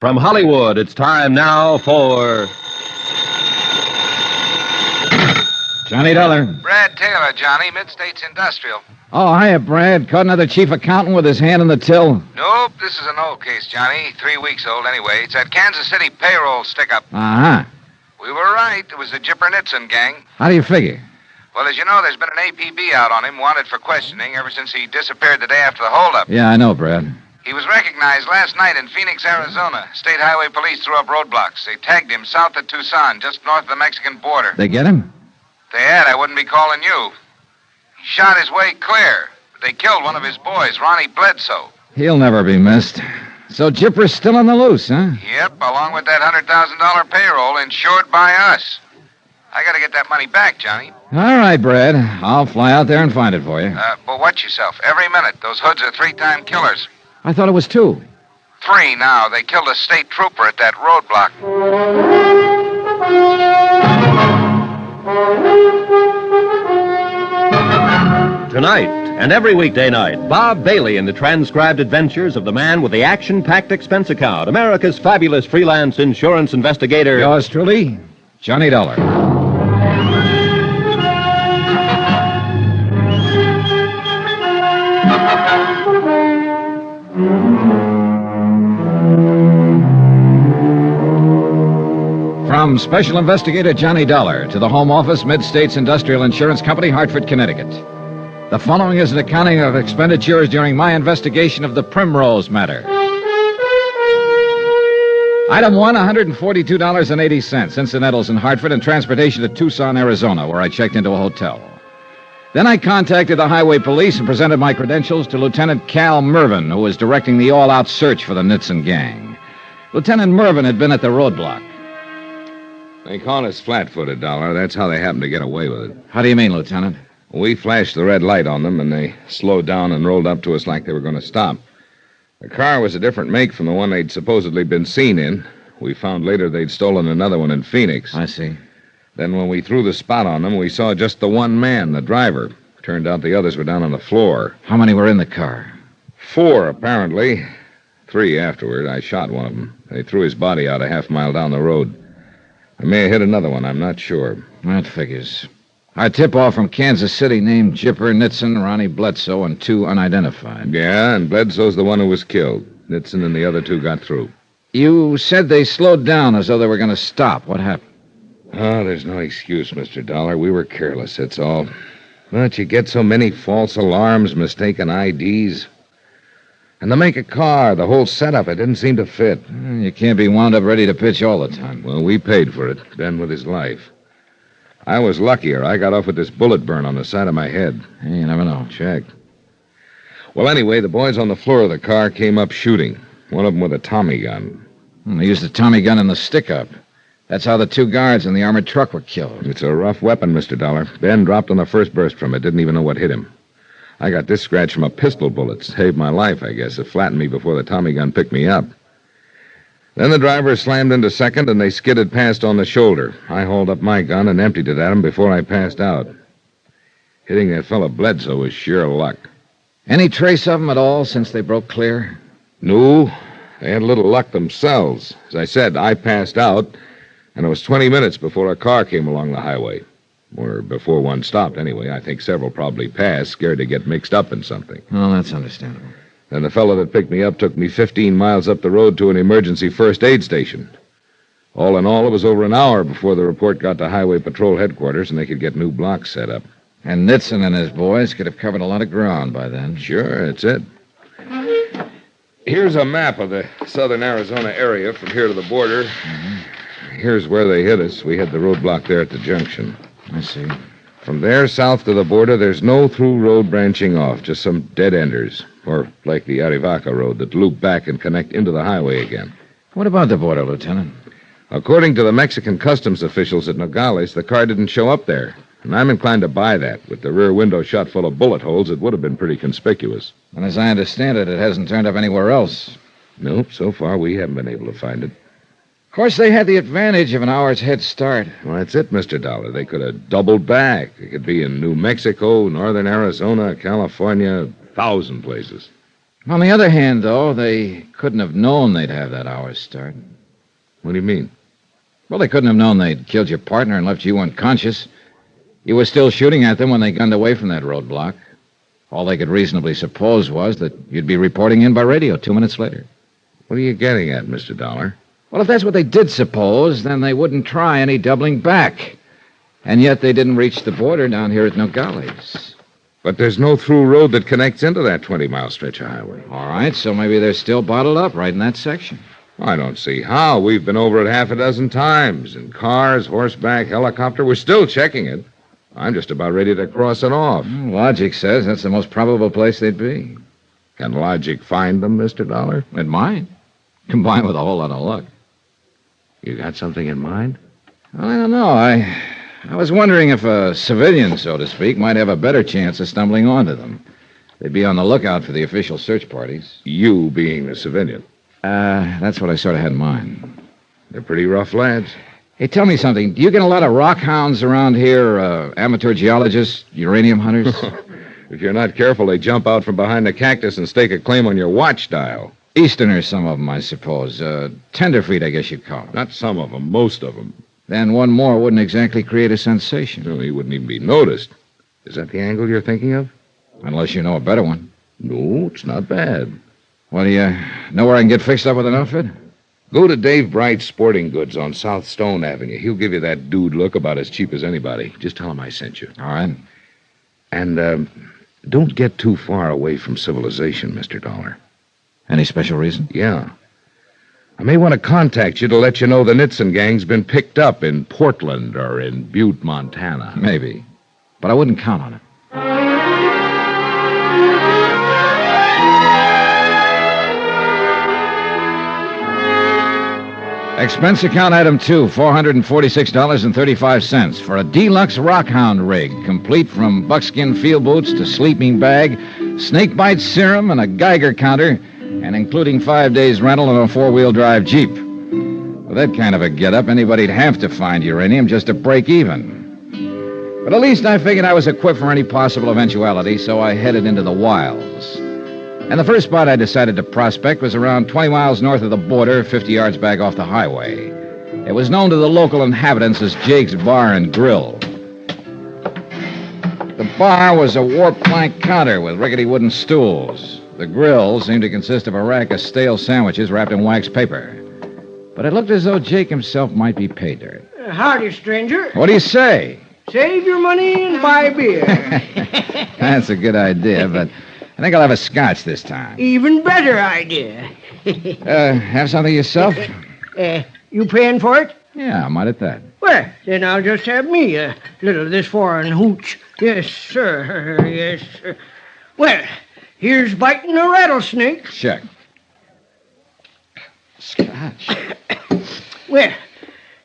From Hollywood, it's time now for... Johnny Dollar. Brad Taylor, Johnny, Mid-States Industrial. Oh, hiya, Brad. Caught another chief accountant with his hand on the till? Nope, this is an old case, Johnny. 3 weeks old anyway. It's that Kansas City payroll stick-up. Uh-huh. We were right. It was the Jipper Nitzen gang. How do you figure? Well, as you know, there's been an APB out on him, wanted for questioning, ever since he disappeared the day after the holdup. Yeah, I know, Brad. He was recognized last night in Phoenix, Arizona. State Highway Police threw up roadblocks. They tagged him south of Tucson, just north of the Mexican border. They get him? If they had, I wouldn't be calling you. He shot his way clear. They killed one of his boys, Ronnie Bledsoe. He'll never be missed. So Jipper's still on the loose, huh? Yep, along with that $100,000 payroll insured by us. I gotta get that money back, Johnny. All right, Brad. I'll fly out there and find it for you. But watch yourself. Every minute, those hoods are 3-time killers. I thought it was 2. 3 now. They killed a state trooper at that roadblock. Tonight, and every weekday night, Bob Bailey in the transcribed adventures of the man with the action-packed expense account, America's fabulous freelance insurance investigator. Yours truly, Johnny Dollar. From Special Investigator Johnny Dollar to the Home Office, Mid-States Industrial Insurance Company, Hartford, Connecticut. The following is an accounting of expenditures during my investigation of the Primrose Matter. Item 1, $142.80, incidentals in Hartford and transportation to Tucson, Arizona, where I checked into a hotel. Then I contacted the highway police and presented my credentials to Lieutenant Cal Mervyn, who was directing the all-out search for the Nitzen gang. Lieutenant Mervyn had been at the roadblock. They call us flat-footed, Dollar. That's how they happen to get away with it. How do you mean, Lieutenant? We flashed the red light on them, and they slowed down and rolled up to us like they were going to stop. The car was a different make from the one they'd supposedly been seen in. We found later they'd stolen another one in Phoenix. I see. Then when we threw the spot on them, we saw just the one man, the driver. Turned out the others were down on the floor. How many were in the car? 4, apparently. 3 afterward. I shot one of them. They threw his body out a half-mile down the road. I may have hit another one. I'm not sure. That figures. Our tip-off from Kansas City named Jipper, Nitzen, Ronnie Bledsoe, and 2 unidentified. Yeah, and Bledsoe's the one who was killed. Nitzen and the other 2 got through. You said they slowed down as though they were going to stop. What happened? Oh, there's no excuse, Mr. Dollar. We were careless, that's all. But you get so many false alarms, mistaken IDs. And to make a car, the whole setup, it didn't seem to fit. You can't be wound up ready to pitch all the time. Well, we paid for it, Ben with his life. I was luckier. I got off with this bullet burn on the side of my head. Hey, you never know. Check. Well, anyway, the boys on the floor of the car came up shooting. One of them with a Tommy gun. They used the Tommy gun in the stick-up. That's how the 2 guards in the armored truck were killed. It's a rough weapon, Mr. Dollar. Ben dropped on the first burst from it. Didn't even know what hit him. I got this scratch from a pistol bullet. Saved my life, I guess. It flattened me before the Tommy gun picked me up. Then the driver slammed into second, and they skidded past on the shoulder. I hauled up my gun and emptied it at him before I passed out. Hitting that fellow Bledsoe was sheer luck. Any trace of them at all since they broke clear? No, they had a little luck themselves. As I said, I passed out, and it was 20 minutes before a car came along the highway. Or before one stopped, anyway. I think several probably passed, scared to get mixed up in something. Oh, that's understandable. Then the fellow that picked me up took me 15 miles up the road to an emergency first aid station. All in all, it was over an hour before the report got to Highway Patrol headquarters and they could get new blocks set up. And Nitzen and his boys could have covered a lot of ground by then. Sure, that's it. Here's a map of the southern Arizona area from here to the border. Mm-hmm. Here's where they hit us. We had the roadblock there at the junction. I see. From there south to the border, there's no through road branching off, just some dead-enders, or like the Arivaca road that loop back and connect into the highway again. What about the border, Lieutenant? According to the Mexican customs officials at Nogales, the car didn't show up there, and I'm inclined to buy that. With the rear window shot full of bullet holes, it would have been pretty conspicuous. And as I understand it, it hasn't turned up anywhere else. Nope, so far we haven't been able to find it. Of course, they had the advantage of an hour's head start. Well, that's it, Mr. Dollar. They could have doubled back. They could be in New Mexico, northern Arizona, California, 1,000 places. On the other hand, though, they couldn't have known they'd have that hour's start. What do you mean? Well, they couldn't have known they'd killed your partner and left you unconscious. You were still shooting at them when they gunned away from that roadblock. All they could reasonably suppose was that you'd be reporting in by radio 2 minutes later. What are you getting at, Mr. Dollar? Well, if that's what they did suppose, then they wouldn't try any doubling back. And yet they didn't reach the border down here at Nogales. But there's no through road that connects into that 20-mile stretch of highway. All right, so maybe they're still bottled up right in that section. I don't see how. We've been over it half a dozen times. In cars, horseback, helicopter. We're still checking it. I'm just about ready to cross it off. Logic says that's the most probable place they'd be. Can logic find them, Mr. Dollar? It might, combined with a whole lot of luck. You got something in mind? Well, I don't know. I was wondering if a civilian, so to speak, might have a better chance of stumbling onto them. They'd be on the lookout for the official search parties. You being the civilian. That's what I sort of had in mind. They're pretty rough lads. Hey, tell me something. Do you get a lot of rock hounds around here, amateur geologists, uranium hunters? If you're not careful, they jump out from behind the cactus and stake a claim on your watch dial. Easterners, some of them, I suppose. Tenderfeet, I guess you'd call them. Not some of them, most of them. Then one more wouldn't exactly create a sensation. No, he wouldn't even be noticed. Is that the angle you're thinking of? Unless you know a better one. No, it's not bad. Well, do you know where I can get fixed up with an outfit? Go to Dave Bright's Sporting Goods on South Stone Avenue. He'll give you that dude look about as cheap as anybody. Just tell him I sent you. All right. And, don't get too far away from civilization, Mr. Dollar. Any special reason? Yeah. I may want to contact you to let you know the Nitzen gang's been picked up in Portland or in Butte, Montana. Maybe. But I wouldn't count on it. Expense account item 2, $446.35 for a deluxe rockhound rig, complete from buckskin field boots to sleeping bag, snakebite serum, and a Geiger counter, and including 5 days rental on a four-wheel drive Jeep. With that kind of a get-up, anybody'd have to find uranium just to break even. But at least I figured I was equipped for any possible eventuality, so I headed into the wilds. And the first spot I decided to prospect was around 20 miles north of the border, 50 yards back off the highway. It was known to the local inhabitants as Jake's Bar and Grill. The bar was a warped plank counter with rickety wooden stools. The grill seemed to consist of a rack of stale sandwiches wrapped in wax paper. But it looked as though Jake himself might be pay dirt. Howdy, stranger. What do you say? Save your money and buy beer. That's a good idea, but I think I'll have a scotch this time. Even better idea. Have something yourself? You paying for it? Yeah, I might at that. Well, then I'll just have me a little of this foreign hooch. Yes, sir. Yes, sir. Well, here's biting a rattlesnake. Check. Scotch. Well,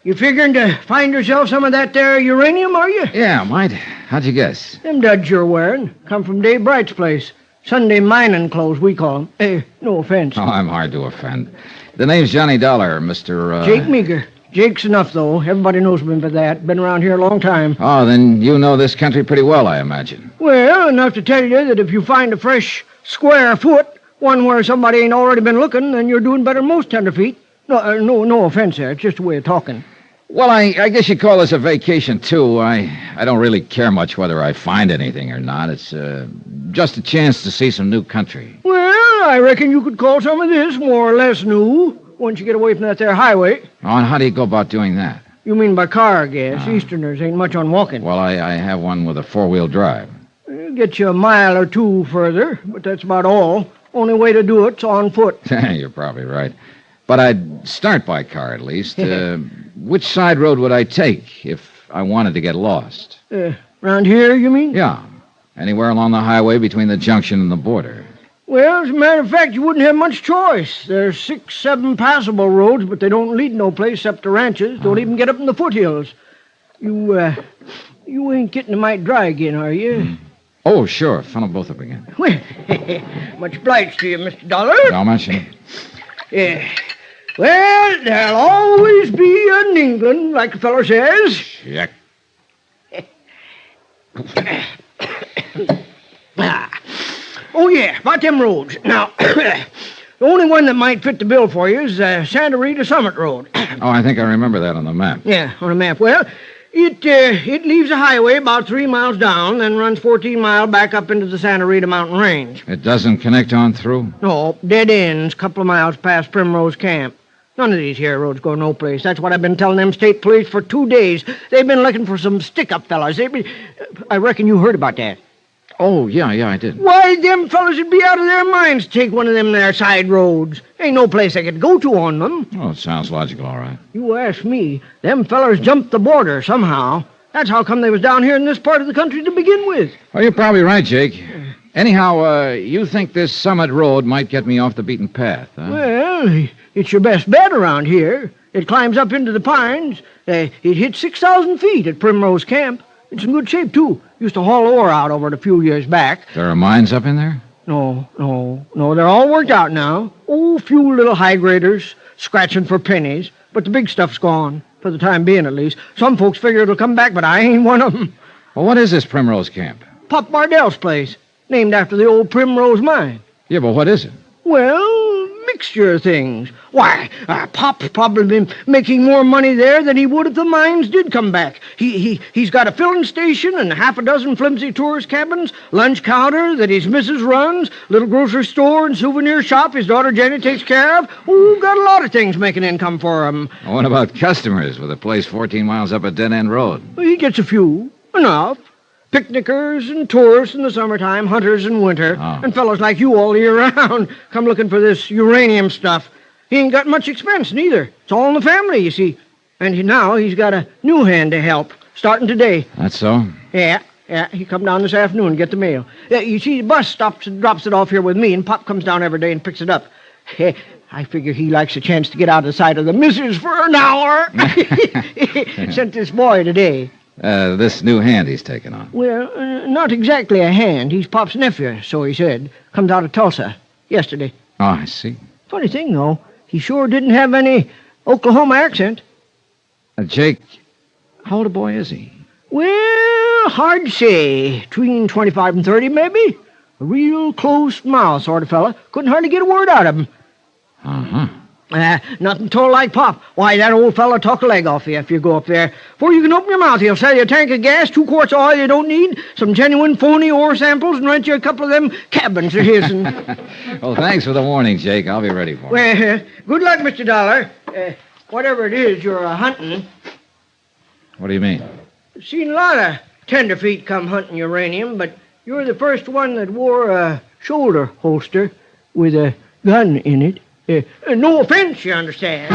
you figuring to find yourself some of that there uranium, are you? Yeah, might. How'd you guess? Them duds you're wearing come from Dave Bright's place. Sunday mining clothes, we call them. No offense. Oh, I'm hard to offend. The name's Johnny Dollar, Mr. Jake Meager. Jake's enough, though. Everybody knows me by that. Been around here a long time. Oh, then you know this country pretty well, I imagine. Well, enough to tell you that if you find a fresh, square foot, one where somebody ain't already been looking, then you're doing better than most tenderfeet. No offense there. It's just a way of talking. Well, I guess you call this a vacation, too. I don't really care much whether I find anything or not. It's just a chance to see some new country. Well, I reckon you could call some of this more or less new once you get away from that there highway. Oh, and how do you go about doing that? You mean by car, I guess. Easterners ain't much on walking. Well, I have one with a four-wheel drive. It'll get you a mile or two further, but that's about all. Only way to do it's on foot. You're probably right. But I'd start by car, at least. Which side road would I take if I wanted to get lost? Around here, you mean? Yeah. Anywhere along the highway between the junction and the border. Well, as a matter of fact, you wouldn't have much choice. There's 6, 7 passable roads, but they don't lead no place except to ranches. Don't even get up in the foothills. You ain't getting the mite dry again, are you? Oh, sure. Funnel both up again. Well, much obliged to you, Mr. Dollar. Don't mention it. Yeah. Well, there'll always be an England, like the fellow says. Check. Oh, yeah, about them roads. Now, the only one that might fit the bill for you is Santa Rita Summit Road. Oh, I think I remember that on the map. Yeah, on a map. Well, it leaves the highway about 3 miles down, then runs 14 miles back up into the Santa Rita mountain range. It doesn't connect on through? No, dead ends, a couple of miles past Primrose Camp. None of these here roads go no place. That's what I've been telling them state police for 2 days. They've been looking for some stick-up fellas. I reckon you heard about that. Oh, yeah, I did. Why, them fellas would be out of their minds to take one of them there side roads. Ain't no place they could go to on them. Oh, it sounds logical, all right. You ask me, them fellers jumped the border somehow. That's how come they was down here in this part of the country to begin with. Well, you're probably right, Jake. Anyhow, you think this Summit Road might get me off the beaten path, huh? Well, it's your best bet around here. It climbs up into the pines. It hits 6,000 feet at Primrose Camp. It's in good shape, too. Used to haul ore out over it a few years back. There are mines up in there? No, they're all worked out now. Oh, few little high graders, scratching for pennies. But the big stuff's gone, for the time being at least. Some folks figure it'll come back, but I ain't one of them. Well, what is this Primrose Camp? Pop Bardell's place, named after the old Primrose mine. Yeah, but what is it? Well, mixture of things. Why, Pop's probably been making more money there than he would if the mines did come back. He's got a filling station and half a dozen flimsy tourist cabins, lunch counter that his missus runs, little grocery store and souvenir shop his daughter Jenny takes care of. Oh, got a lot of things making income for him. What about customers with a place 14 miles up a dead-end road? He gets a few. Enough. Picnickers and tourists in the summertime, hunters in winter, and fellows like you all year round come looking for this uranium stuff. He ain't got much expense, neither. It's all in the family, you see. And now he's got a new hand to help, starting today. That's so? Yeah, he come down this afternoon to get the mail. You see, the bus stops and drops it off here with me, and Pop comes down every day and picks it up. I figure he likes a chance to get out of the sight of the missus for an hour. Sent this boy today. This new hand he's taken on. Well, not exactly a hand. He's Pop's nephew, so he said. Comes out of Tulsa yesterday. Oh, I see. Funny thing, though, he sure didn't have any Oklahoma accent. Jake, how old a boy is he? Well, hard to say. Between 25 and 30, maybe. A real close-mouthed sort of fella. Couldn't hardly get a word out of him. Uh-huh. Nothing told like Pop. Why, that old fella talk a leg off you if you go up there. Before you can open your mouth, he'll sell you a tank of gas, 2 quarts of oil you don't need, some genuine phony ore samples, and rent you a couple of them cabins of his. Well, thanks for the warning, Jake. I'll be ready for it. Well, good luck, Mr. Dollar. Whatever it is you're hunting. What do you mean? Seen a lot of tenderfeet come hunting uranium, but you're the first one that wore a shoulder holster with a gun in it. No offense, you understand.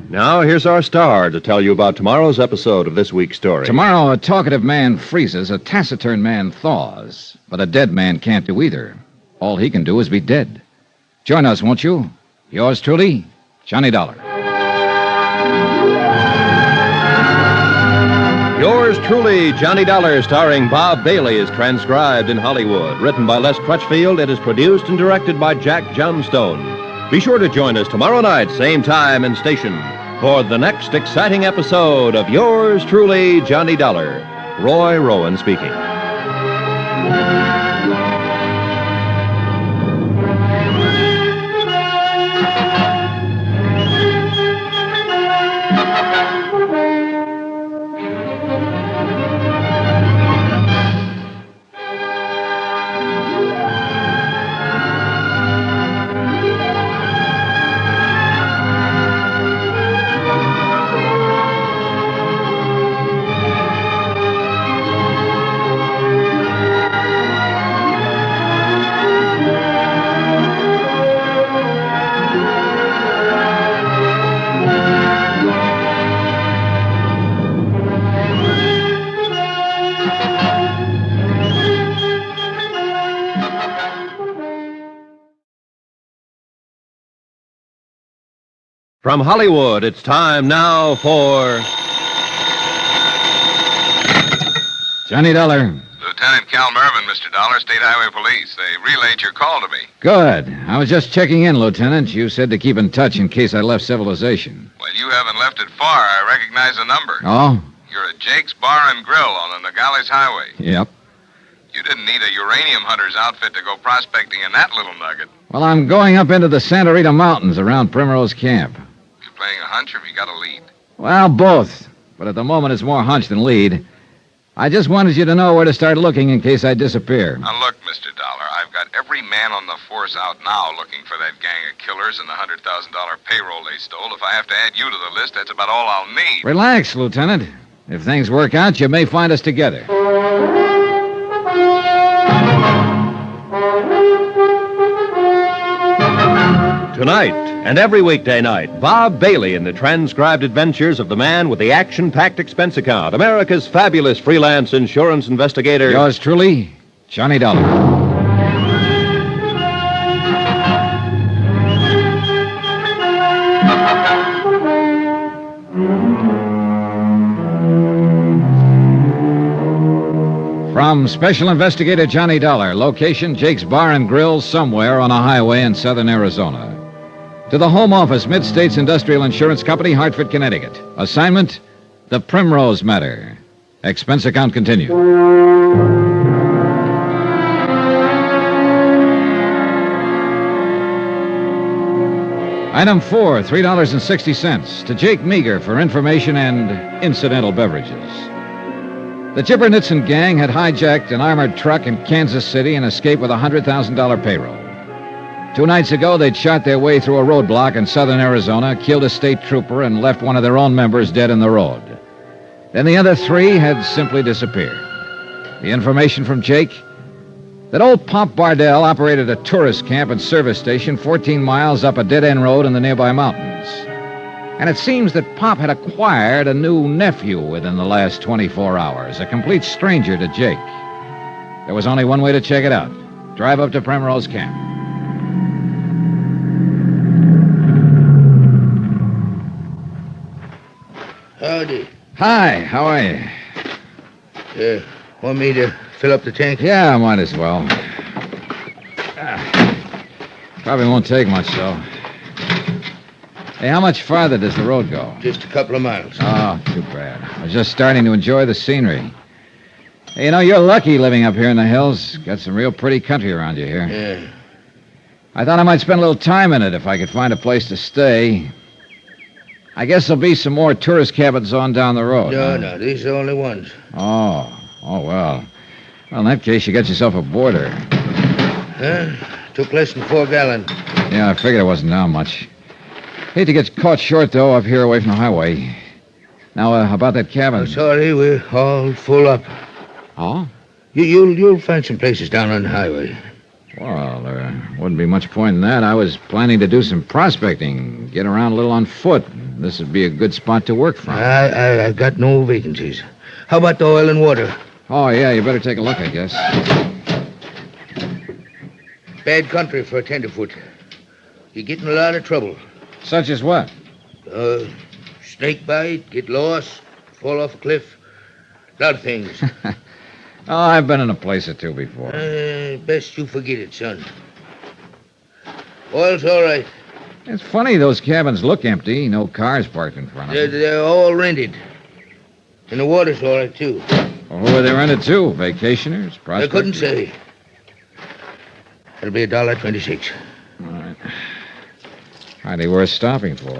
Now, here's our star to tell you about tomorrow's episode of this week's story. Tomorrow, a talkative man freezes, a taciturn man thaws, but a dead man can't do either. All he can do is be dead. Join us, won't you? Yours truly, Johnny Dollar. Yours truly, Johnny Dollar, starring Bob Bailey, is transcribed in Hollywood. Written by Les Crutchfield, it is produced and directed by Jack Johnstone. Be sure to join us tomorrow night, same time and station, for the next exciting episode of Yours truly, Johnny Dollar. Roy Rowan speaking. From Hollywood, it's time now for... Johnny Dollar. Lieutenant Cal Mervyn, Mr. Dollar, State Highway Police. They relayed your call to me. Good. I was just checking in, Lieutenant. You said to keep in touch in case I left civilization. Well, you haven't left it far. I recognize the number. Oh? You're at Jake's Bar and Grill on the Nogales Highway. Yep. You didn't need a uranium hunter's outfit to go prospecting in that little nugget. Well, I'm going up into the Santa Rita Mountains around Primrose Camp. You playing a hunch or have you got a lead? Well, both. But at the moment, it's more hunch than lead. I just wanted you to know where to start looking in case I disappear. Now, look, Mr. Dollar, I've got every man on the force out now looking for that gang of killers and the $100,000 payroll they stole. If I have to add you to the list, that's about all I'll need. Relax, Lieutenant. If things work out, you may find us together. Tonight and every weekday night, Bob Bailey in the transcribed adventures of the man with the action-packed expense account, America's fabulous freelance insurance investigator. Yours truly, Johnny Dollar. From Special Investigator Johnny Dollar, location Jake's Bar and Grill somewhere on a highway in southern Arizona. To the Home Office, Mid-States Industrial Insurance Company, Hartford, Connecticut. Assignment, the Primrose Matter. Expense account continued. Item 4, $3.60 to Jake Meager for information and incidental beverages. The Jibbernitson gang had hijacked an armored truck in Kansas City and escaped with a $100,000 payroll. 2 nights ago, they'd shot their way through a roadblock in southern Arizona, killed a state trooper, and left one of their own members dead in the road. Then the other 3 had simply disappeared. The information from Jake? That old Pop Bardell operated a tourist camp and service station 14 miles up a dead-end road in the nearby mountains. And it seems that Pop had acquired a new nephew within the last 24 hours, a complete stranger to Jake. There was only one way to check it out. Drive up to Primrose Camp. Howdy. Hi, how are you? Want me to fill up the tank? Yeah, I might as well. Probably won't take much, though. Hey, how much farther does the road go? Just a couple of miles. Oh, too bad. I was just starting to enjoy the scenery. Hey, you know, you're lucky living up here in the hills. Got some real pretty country around you here. Yeah. I thought I might spend a little time in it if I could find a place to stay. I guess there'll be some more tourist cabins on down the road. No, these are the only ones. Oh, well. Well, in that case, you got yourself a boarder. Huh? Took less than 4 gallons. Yeah, I figured it wasn't down much. Hate to get caught short, though, up here away from the highway. Now, about that cabin. Oh, sorry, we're all full up. Oh? You'll find some places down on the highway. Well, there wouldn't be much point in that. I was planning to do some prospecting, get around a little on foot. This would be a good spot to work from. I got no vacancies. How about the oil and water? Oh, yeah, you better take a look, I guess. Bad country for a tenderfoot. You get in a lot of trouble. Such as what? Snake bite, get lost, fall off a cliff. A lot of things. Oh, I've been in a place or two before. Best you forget it, son. Oil's all right. It's funny, those cabins look empty. No cars parked in front of them. They're all rented. And the water's all right, too. Well, who are they rented to? Vacationers? Prospectors? I couldn't say. It'll be $1.26. All right. Hardly worth stopping for.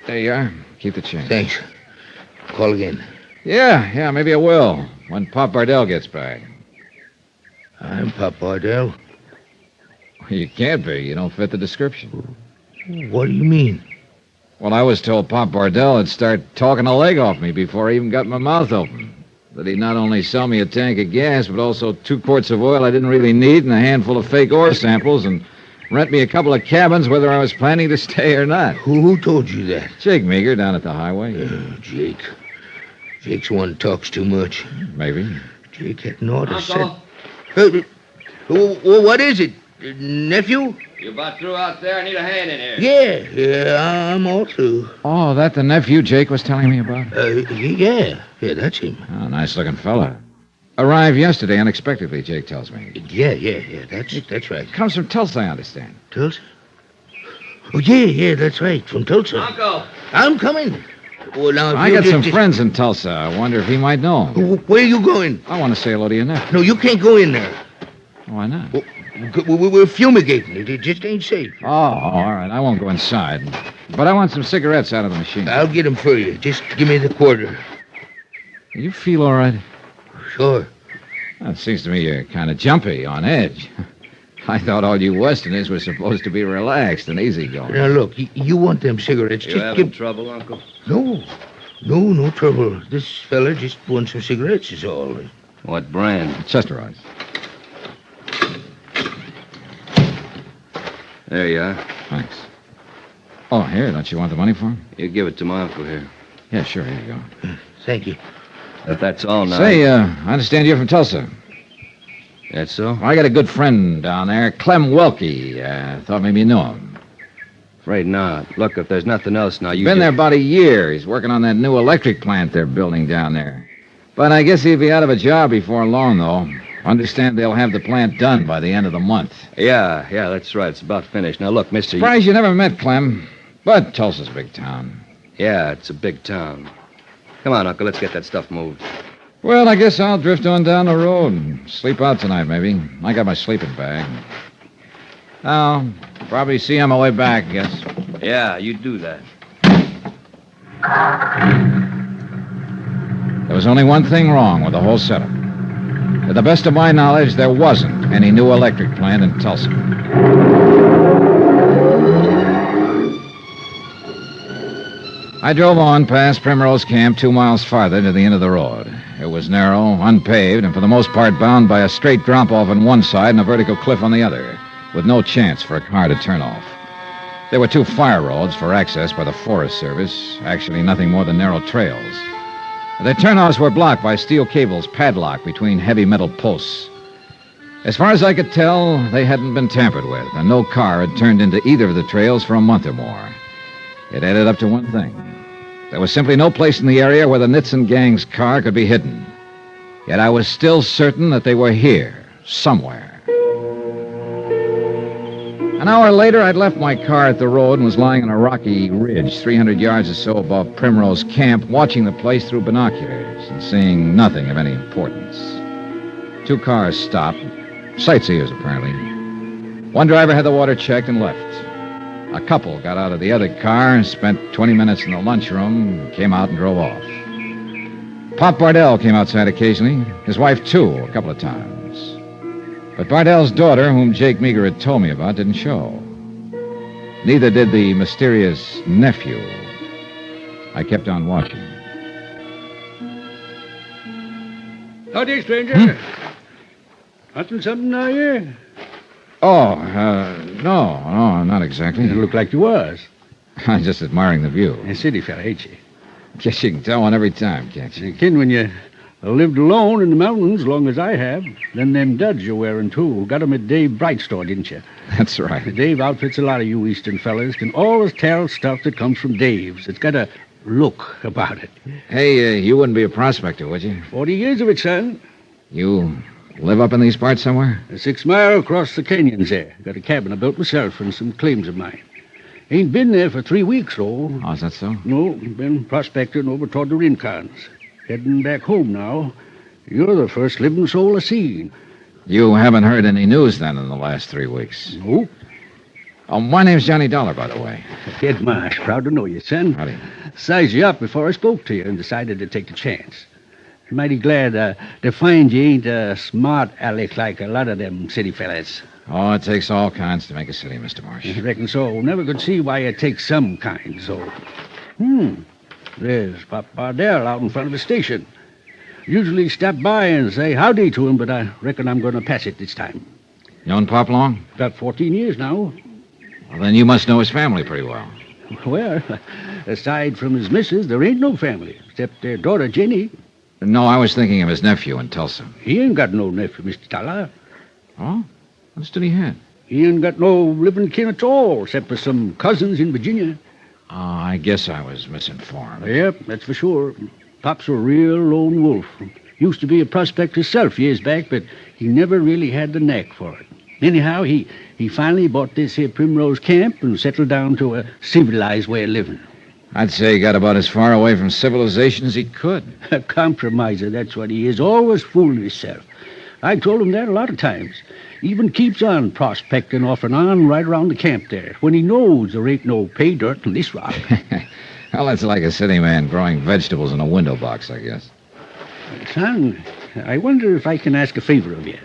There you are. Keep the change. Thanks. Call again. Yeah, maybe I will. When Pop Bardell gets back. I'm Pop Bardell. You can't be. You don't fit the description. What do you mean? Well, I was told Pop Bardell would start talking a leg off me before I even got my mouth open. That he'd not only sell me a tank of gas, but also 2 quarts of oil I didn't really need and a handful of fake ore samples and rent me a couple of cabins whether I was planning to stay or not. Who told you that? Jake Meager down at the highway. Jake. Jake's one who talks too much. Maybe. Jake hadn't ought to said... What is it? Nephew? You about through out there? I need a hand in here. Yeah, I'm all through. Oh, that the nephew Jake was telling me about? Yeah, that's him. Oh, nice-looking fella. Arrived yesterday unexpectedly, Jake tells me. Yeah. That's right. Comes from Tulsa, I understand. Tulsa? Oh, yeah, that's right. From Tulsa. Uncle! I'm coming. Well, now, if I you got some just- friends in Tulsa. I wonder if he might know him. Where are you going? I want to say hello to your nephew. No, you can't go in there. Why not? We're fumigating it. It just ain't safe. Oh, all right. I won't go inside. But I want some cigarettes out of the machine. I'll get them for you. Just give me the quarter. You feel all right? Sure. Well, it seems to me you're kind of jumpy, on edge. I thought all you Westerners were supposed to be relaxed and easygoing. Now, look, you want them cigarettes. You just having trouble, Uncle? No trouble. This fella just wants some cigarettes is all. What brand? Chesterite. There you are. Thanks. Oh, here, don't you want the money for him? You give it to my uncle here. Yeah, sure, here you go. Thank you. If that's all now. Say, I understand you're from Tulsa. That's so? I got a good friend down there, Clem Welke. Thought maybe you knew him. Afraid not. Look, if there's nothing else now, you Been just- there about a year. He's working on that new electric plant they're building down there. But I guess he'll be out of a job before long, though. Understand they'll have the plant done by the end of the month. Yeah, that's right. It's about finished. Now, look, mister... Surprised you never met Clem. But Tulsa's a big town. Yeah, it's a big town. Come on, Uncle, let's get that stuff moved. Well, I guess I'll drift on down the road and sleep out tonight, maybe. I got my sleeping bag. I'll probably see you on my way back, I guess. Yeah, you do that. There was only one thing wrong with the whole setup. To the best of my knowledge, there wasn't any new electric plant in Tulsa. I drove on past Primrose Camp 2 miles farther to the end of the road. It was narrow, unpaved, and for the most part bound by a straight drop-off on one side and a vertical cliff on the other, with no chance for a car to turn off. There were 2 fire roads for access by the Forest Service, actually nothing more than narrow trails. The turnoffs were blocked by steel cables padlocked between heavy metal posts. As far as I could tell, they hadn't been tampered with, and no car had turned into either of the trails for a month or more. It added up to one thing. There was simply no place in the area where the Nitson gang's car could be hidden. Yet I was still certain that they were here, somewhere. An hour later, I'd left my car at the road and was lying on a rocky ridge 300 yards or so above Primrose Camp, watching the place through binoculars and seeing nothing of any importance. 2 cars stopped. Sightseers, apparently. One driver had the water checked and left. A couple got out of the other car, spent 20 minutes in the lunchroom, came out and drove off. Pop Bardell came outside occasionally. His wife, too, a couple of times. But Bardell's daughter, whom Jake Meager had told me about, didn't show. Neither did the mysterious nephew. I kept on watching. Howdy, stranger. Hunting something now here? Oh, no, not exactly. You look like you was. I'm just admiring the view. A city fella, ain't you? Guess you can tell one every time, can't you? You kid, when you lived alone in the mountains long as I have, then them duds you're wearing, too. Got 'em at Dave Bright's store, didn't you? That's right. Dave outfits a lot of you eastern fellas. Can always tell stuff that comes from Dave's. It's got a look about it. Hey, you wouldn't be a prospector, would you? 40 years of it, son. You live up in these parts somewhere? 6 mile across the canyons there. Got a cabin I built myself and some claims of mine. Ain't been there for 3 weeks, though. Oh, is that so? No, been prospecting over toward the Rincons. Heading back home now. You're the first living soul I seen. You haven't heard any news, then, in the last 3 weeks? Nope. My name's Johnny Dollar, by the way. Kid Marsh, proud to know you, son. Howdy. Sized you up before I spoke to you and decided to take the chance. Mighty glad to find you ain't a smart aleck like a lot of them city fellas. Oh, it takes all kinds to make a city, Mr. Marsh. I reckon so. Never could see why it takes some kind, so. There's Pop Bardell out in front of the station. Usually stop by and say howdy to him, but I reckon I'm going to pass it this time. Known Pop long? About 14 years now. Well, then you must know his family pretty well. Well, aside from his missus, there ain't no family, except their daughter, Jenny. No, I was thinking of his nephew in Tulsa. He ain't got no nephew, Mr. Dollar. Oh? Understood he had. He ain't got no living kin at all, except for some cousins in Virginia. Oh, I guess I was misinformed. Yep, that's for sure. Pop's a real lone wolf. Used to be a prospector himself years back, but he never really had the knack for it. Anyhow, he finally bought this here Primrose camp and settled down to a civilized way of living. I'd say he got about as far away from civilization as he could. A compromiser, that's what he is. Always fooling himself. I told him that a lot of times. Even keeps on prospecting off and on right around the camp there, when he knows there ain't no pay dirt in this rock. Well, that's like a city man growing vegetables in a window box, I guess. Son, I wonder if I can ask a favor of you.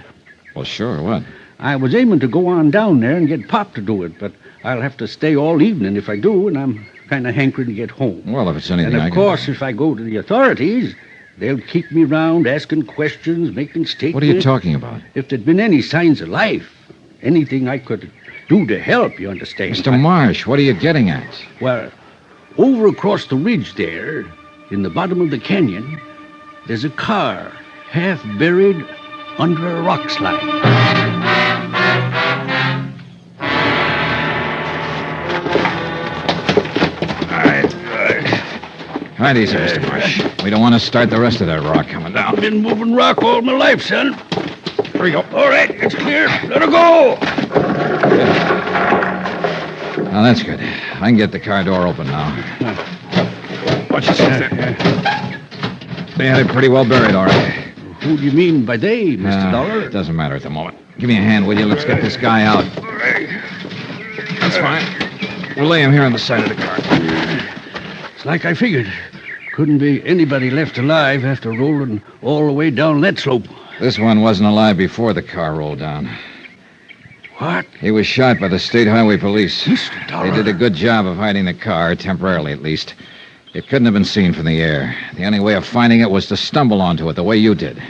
Well, sure, what? I was aiming to go on down there and get Pop to do it, but I'll have to stay all evening if I do, and I'm kind of hankering to get home. Well, if it's anything and I of can... course, if I go to the authorities, they'll keep me round asking questions, making statements. What are you talking about? If there'd been any signs of life, anything I could do to help, you understand. Mr. Marsh, what are you getting at? Well, over across the ridge there, in the bottom of the canyon, there's a car half buried under a rock slide. Right easy, Mr. Marsh. We don't want to start the rest of that rock coming down. I've been moving rock all my life, son. Here we go. All right, it's clear. Let her go. Now, that's good. I can get the car door open now. Watch yourself there. They had it pretty well buried, all right. Who do you mean by they, Mr. Dollar? It doesn't matter at the moment. Give me a hand, will you? Let's get this guy out. That's fine. We'll lay him here on the side of the car. It's like I figured. Couldn't be anybody left alive after rolling all the way down that slope. This one wasn't alive before the car rolled down. What? He was shot by the State Highway Police. Mr. Dollar. They did a good job of hiding the car, temporarily at least. It couldn't have been seen from the air. The only way of finding it was to stumble onto it the way you did.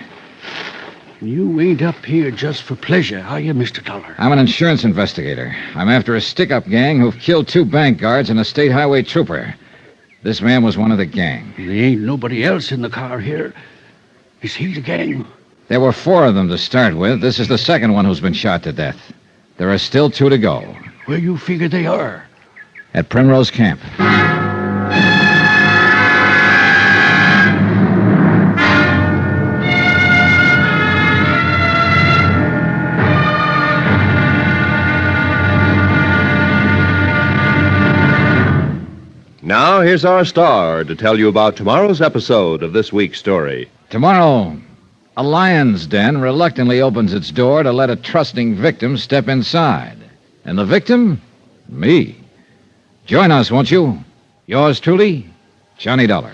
You ain't up here just for pleasure, are you, Mr. Dollar? I'm an insurance investigator. I'm after a stick-up gang who've killed 2 bank guards and a state highway trooper. This man was one of the gang. There ain't nobody else in the car here. Is he the gang? There were 4 of them to start with. This is the second one who's been shot to death. There are still 2 to go. Where you figure they are? At Primrose Camp. Now, here's our star to tell you about tomorrow's episode of this week's story. Tomorrow, a lion's den reluctantly opens its door to let a trusting victim step inside. And the victim? Me. Join us, won't you? Yours truly, Johnny Dollar.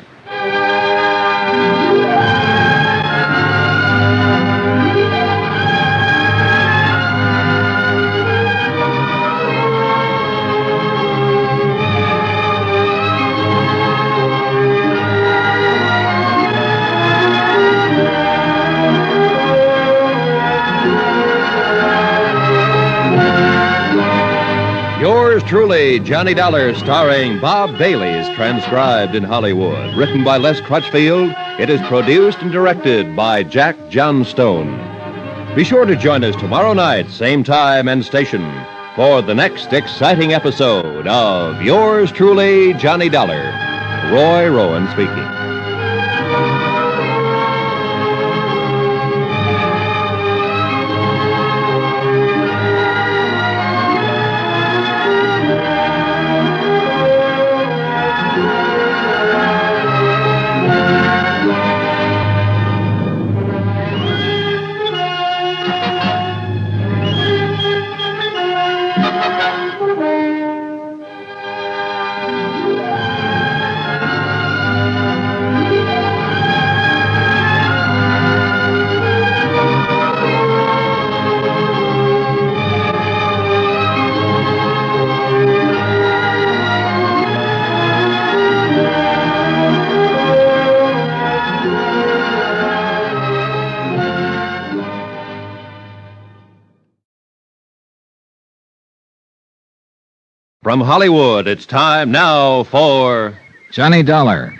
Yours truly, Johnny Dollar, starring Bob Bailey, is transcribed in Hollywood. Written by Les Crutchfield, it is produced and directed by Jack Johnstone. Be sure to join us tomorrow night, same time and station, for the next exciting episode of Yours truly, Johnny Dollar. Roy Rowan speaking. From Hollywood, it's time now for... Johnny Dollar.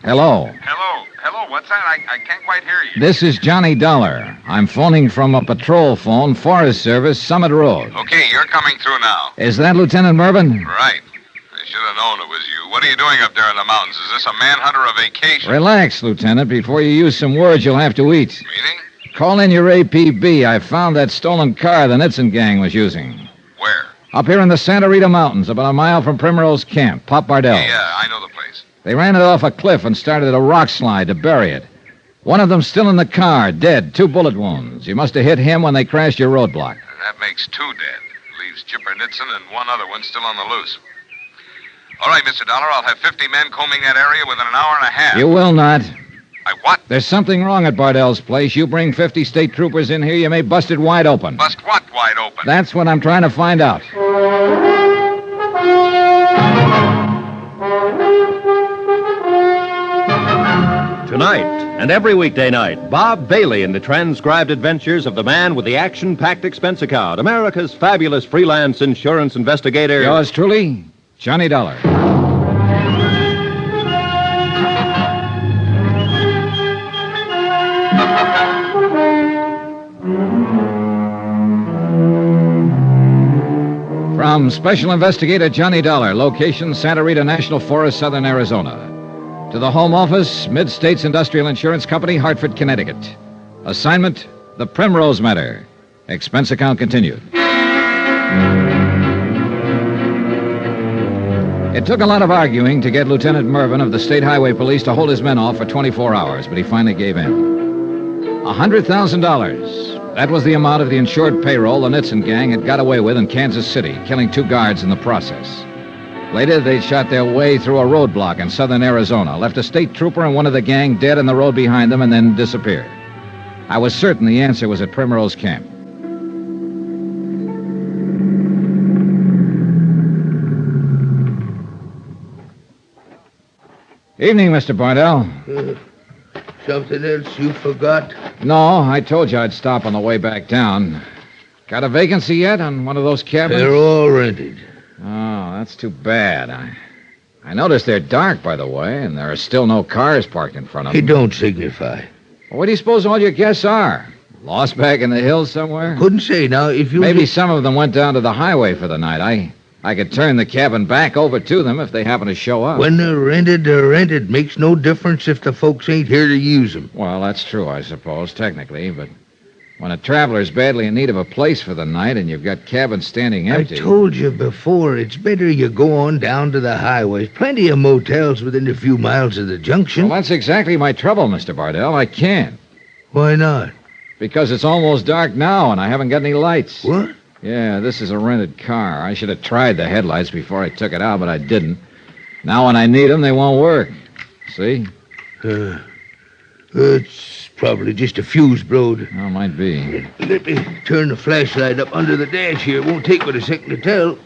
Hello. Hello, what's that? I can't quite hear you. This is Johnny Dollar. I'm phoning from a patrol phone, Forest Service, Summit Road. Okay, you're coming through now. Is that Lieutenant Mervyn? Right. There's Should have known it was you. What are you doing up there in the mountains? Is this a manhunt or a vacation? Relax, Lieutenant. Before you use some words, you'll have to eat. Meaning? Call in your APB. I found that stolen car the Nitzen gang was using. Where? Up here in the Santa Rita Mountains, about a mile from Primrose Camp, Pop Bardell. Yeah, I know the place. They ran it off a cliff and started a rock slide to bury it. One of them still in the car, dead, 2 bullet wounds. You must have hit him when they crashed your roadblock. That makes 2 dead. Leaves Chipper Nitzen and one other one still on the loose. All right, Mr. Dollar, I'll have 50 men combing that area within an hour and a half. You will not. I what? There's something wrong at Bardell's place. You bring 50 state troopers in here, you may bust it wide open. Bust what wide open? That's what I'm trying to find out. Tonight and every weekday night, Bob Bailey in the transcribed adventures of the man with the action-packed expense account, America's fabulous freelance insurance investigator. Yours truly, Johnny Dollar. From Special Investigator Johnny Dollar, location Santa Rita National Forest, Southern Arizona. To the Home Office, Mid-States Industrial Insurance Company, Hartford, Connecticut. Assignment, the Primrose Matter. Expense account continued. It took a lot of arguing to get Lieutenant Mervyn of the State Highway Police to hold his men off for 24 hours, but he finally gave in. $100,000. That was the amount of the insured payroll the Nitzen gang had got away with in Kansas City, killing 2 guards in the process. Later, they shot their way through a roadblock in southern Arizona, left a state trooper and one of the gang dead in the road behind them, and then disappeared. I was certain the answer was at Primrose Camp. Evening, Mr. Bardell. Something else you forgot? No, I told you I'd stop on the way back down. Got a vacancy yet on one of those cabins? They're all rented. Oh, that's too bad. I noticed they're dark, by the way, and there are still no cars parked in front of them. It don't signify. Well, what do you suppose all your guests are? Lost back in the hills somewhere? Couldn't say. Now, if you... Maybe some of them went down to the highway for the night. I could turn the cabin back over to them if they happen to show up. When they're rented, they're rented. Makes no difference if the folks ain't here to use them. Well, that's true, I suppose, technically, but when a traveler's badly in need of a place for the night and you've got cabins standing empty... I told you before, it's better you go on down to the highways. Plenty of motels within a few miles of the junction. Well, that's exactly my trouble, Mr. Bardell. I can't. Why not? Because it's almost dark now and I haven't got any lights. What? Yeah, this is a rented car. I should have tried the headlights before I took it out, but I didn't. Now when I need them, they won't work. See? It's probably just a fuse blowed. Oh, might be. Let me turn the flashlight up under the dash here. It won't take but a second to tell.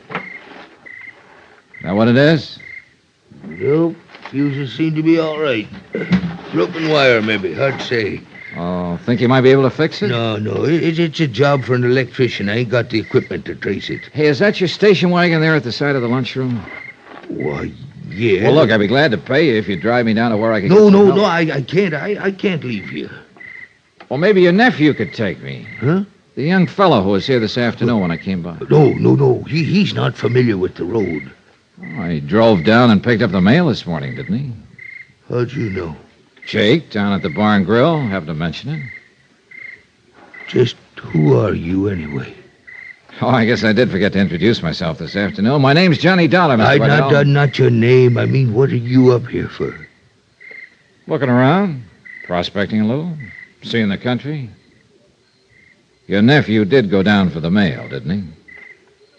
That what it is? Nope. Fuses seem to be all right. Broken wire, maybe. Hard to say. Oh, think you might be able to fix it? No. It's a job for an electrician. I ain't got the equipment to trace it. Hey, is that your station wagon there at the side of the lunchroom? Why, yeah. Well, look, I'd be glad to pay you if you drive me down to where I can get No, some help. I can't. I can't leave here. Well, maybe your nephew could take me. Huh? The young fellow who was here this afternoon when I came by. No. He's not familiar with the road. Oh, he drove down and picked up the mail this morning, didn't he? How'd you know? Jake, down at the bar and grill, happened to mention it. Just who are you, anyway? Oh, I guess I did forget to introduce myself this afternoon. My name's Johnny Dollar, Mr. Bardell. Not your name. I mean, what are you up here for? Looking around, prospecting a little, seeing the country. Your nephew did go down for the mail, didn't he?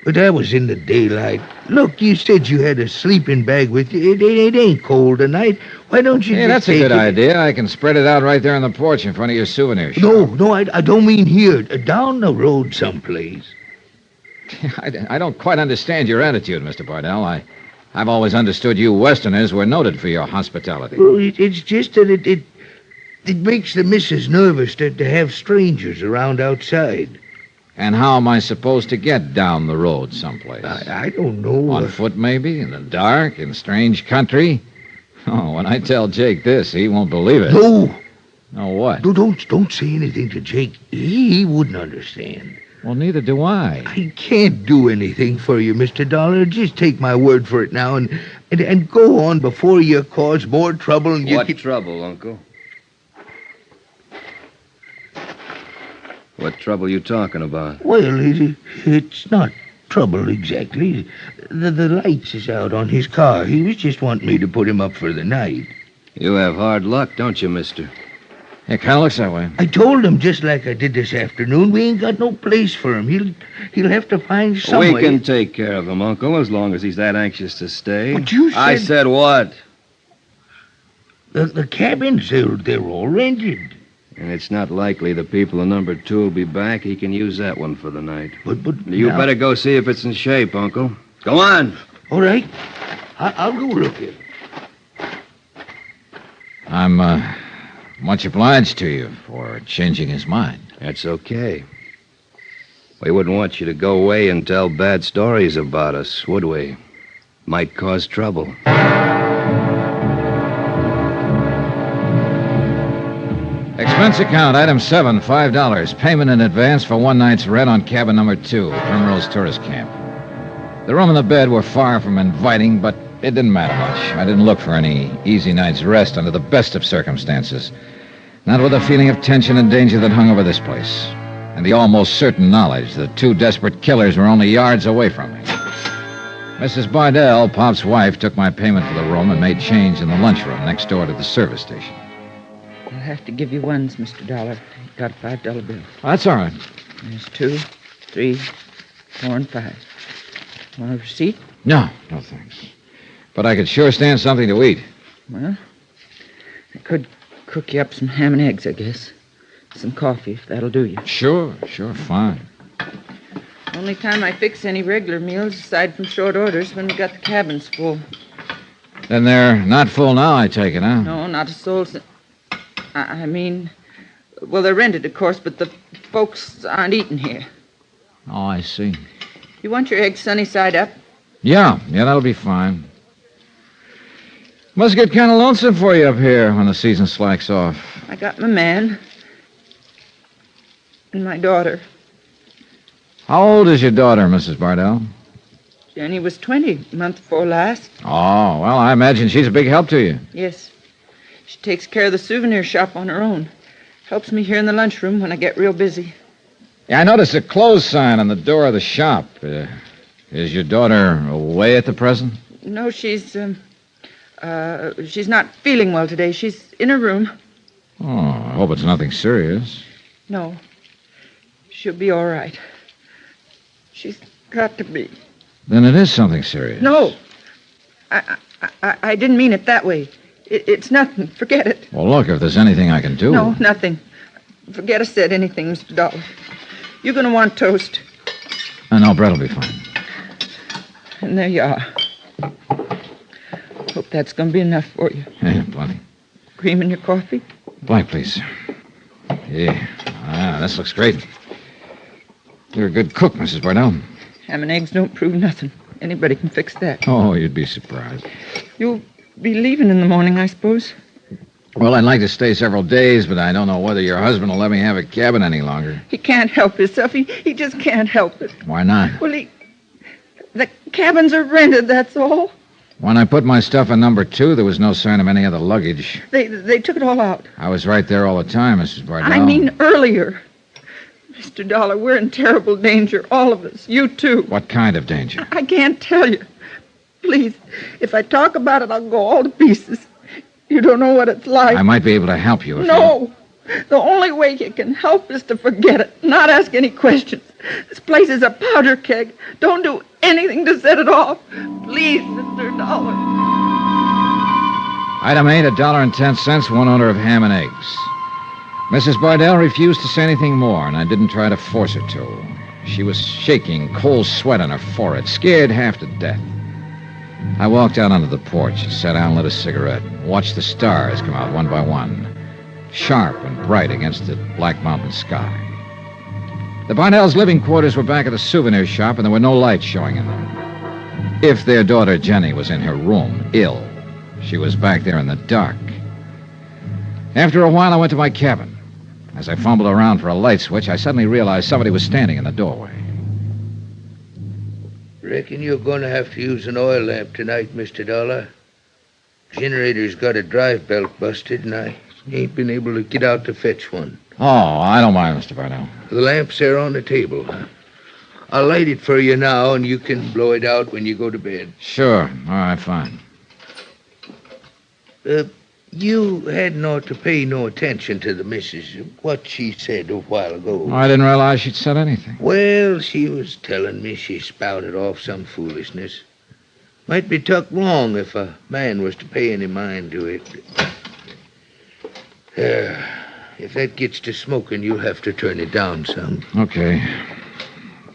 But that was in the daylight. Look, you said you had a sleeping bag with you. It ain't cold tonight. Why don't you Hey, that's a good idea. I can spread it out right there on the porch in front of your souvenir shop. No, I don't mean here. Down the road someplace. I don't quite understand your attitude, Mr. Bardell. I've always understood you Westerners were noted for your hospitality. Well, it's just that it makes the missus nervous to have strangers around outside. And how am I supposed to get down the road someplace? I don't know. On foot, maybe? In the dark? In strange country? Oh, when I tell Jake this, he won't believe it. No. No, what? Don't say anything to Jake. He wouldn't understand. Well, neither do I. I can't do anything for you, Mr. Dollar. Just take my word for it now and go on before you cause more trouble and you What keep... trouble, Uncle? What trouble you talking about? Well, it's not trouble exactly. The lights is out on his car. He was just wanting me to put him up for the night. You have hard luck, don't you, mister? It kind of looks that way. I told him just like I did this afternoon, we ain't got no place for him. He'll have to find some We way. can take care of him, Uncle, as long as he's that anxious to stay. But you said... I said what? The cabins, they're all rented. And it's not likely the people in number 2 will be back. He can use that one for the night. But You now- better go see if it's in shape, Uncle. Go on. All right. I'll go look at it. I'm much obliged to you for changing his mind. That's okay. We wouldn't want you to go away and tell bad stories about us, would we? Might cause trouble. Expense account, item 7, $5. Payment in advance for one night's rent on cabin number 2, Primrose Tourist Camp. The room and the bed were far from inviting, but it didn't matter much. I didn't look for any easy night's rest under the best of circumstances. Not with the feeling of tension and danger that hung over this place, and the almost certain knowledge that 2 desperate killers were only yards away from me. Mrs. Bardell, Pop's wife, took my payment for the room and made change in the lunchroom next door to the service station. I'll have to give you ones, Mr. Dollar. Got a $5 bill. That's all right. There's 2, 3, 4, and 5. Want a receipt? No, thanks. But I could sure stand something to eat. Well, I could cook you up some ham and eggs, I guess. Some coffee, if that'll do you. Sure, fine. Only time I fix any regular meals, aside from short orders, when we got the cabins full. Then they're not full now, I take it, huh? No, not a soul. I mean, well, they're rented, of course, but the folks aren't eating here. Oh, I see. You want your eggs sunny side up? Yeah, that'll be fine. Must get kind of lonesome for you up here when the season slacks off. I got my man and my daughter. How old is your daughter, Mrs. Bardell? Jenny was 20, month before last. Oh, well, I imagine she's a big help to you. Yes. She takes care of the souvenir shop on her own. Helps me here in the lunchroom when I get real busy. Yeah, I noticed a close sign on the door of the shop. Is your daughter away at the present? No, she's not feeling well today. She's in her room. Oh, I hope it's nothing serious. No. She'll be all right. She's got to be. Then it is something serious. No. I didn't mean it that way. It's nothing. Forget it. Well, look, if there's anything I can do... No, nothing. Forget I said anything, Mr. Dollar. You're going to want toast. No, bread will be fine. And there you are. Hope that's going to be enough for you. Yeah, plenty. Cream in your coffee? Black, please. Yeah. This looks great. You're a good cook, Mrs. Bardell. Ham and eggs don't prove nothing. Anybody can fix that. Oh, you'd be surprised. You'll be leaving in the morning, I suppose? Well, I'd like to stay several days, but I don't know whether your husband will let me have a cabin any longer. He can't help himself. He just can't help it. Why not? Well, the cabins are rented, that's all. When I put my stuff in number 2, there was no sign of any other luggage. They took it all out. I was right there all the time, Mrs. Bardell. I mean earlier. Mr. Dollar, we're in terrible danger, all of us. You, too. What kind of danger? I can't tell you. Please, if I talk about it, I'll go all to pieces. You don't know what it's like. I might be able to help you if No. The only way you can help is to forget it, not ask any questions. This place is a powder keg. Don't do anything to set it off. Please, Mr. Dollar. Item 8, $1.10, one order of ham and eggs. Mrs. Bardell refused to say anything more, and I didn't try to force her to. She was shaking, cold sweat on her forehead, scared half to death. I walked out onto the porch and sat down and lit a cigarette, watched the stars come out one by one, sharp and bright against the black mountain sky. The Barnells' living quarters were back at the souvenir shop, and there were no lights showing in them. If their daughter Jenny was in her room, ill, she was back there in the dark. After a while, I went to my cabin. As I fumbled around for a light switch, I suddenly realized somebody was standing in the doorway. Reckon you're going to have to use an oil lamp tonight, Mr. Dollar. Generator's got a drive belt busted, and I ain't been able to get out to fetch one. Oh, I don't mind, Mr. Bardell. The lamp's there on the table. I'll light it for you now, and you can blow it out when you go to bed. Sure. All right, fine. You hadn't ought to pay no attention to the missus, what she said a while ago. I didn't realize she'd said anything. Well, she was telling me she spouted off some foolishness. Might be tuck wrong if a man was to pay any mind to it. If that gets to smoking, you'll have to turn it down some. Okay.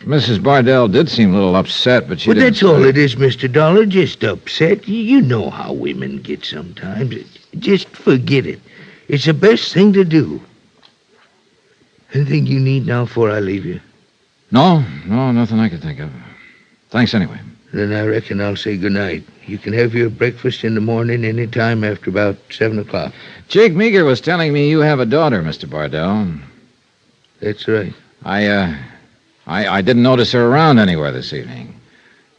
Mrs. Bardell did seem a little upset, but she didn't... That's all it is, Mr. Dollar, just upset. You know how women get sometimes. Just forget it. It's the best thing to do. Anything you need now before I leave you? No, nothing I can think of. Thanks anyway. Then I reckon I'll say goodnight. You can have your breakfast in the morning any time after about 7 o'clock. Jake Meager was telling me you have a daughter, Mr. Bardell. That's right. I didn't notice her around anywhere this evening.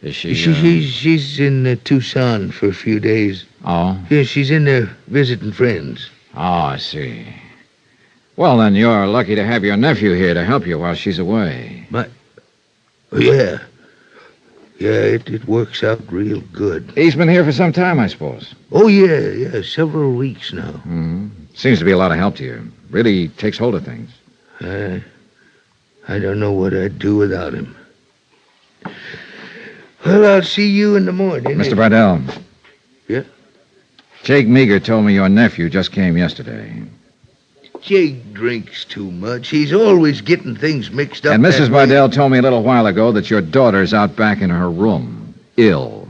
Is she... She's in Tucson for a few days. Oh? Yeah, she's in there visiting friends. Oh, I see. Well, then you're lucky to have your nephew here to help you while she's away. Yeah. Yeah, it works out real good. He's been here for some time, I suppose. Oh, yeah, several weeks now. Mm-hmm. Seems to be a lot of help to you. Really takes hold of things. I don't know what I'd do without him. Well, I'll see you in the morning. Mr. Bardell. Yeah? Jake Meager told me your nephew just came yesterday. Jake drinks too much. He's always getting things mixed up. And Mrs. Bardell told me a little while ago that your daughter's out back in her room, ill,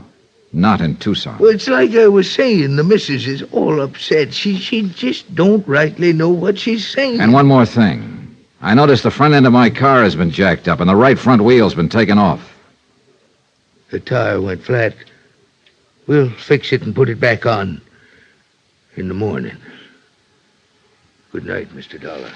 not in Tucson. Well, it's like I was saying. The missus is all upset. She just don't rightly know what she's saying. And one more thing. I noticed the front end of my car has been jacked up and the right front wheel's been taken off. The tire went flat. We'll fix it and put it back on in the morning. Good night, Mr. Dollar.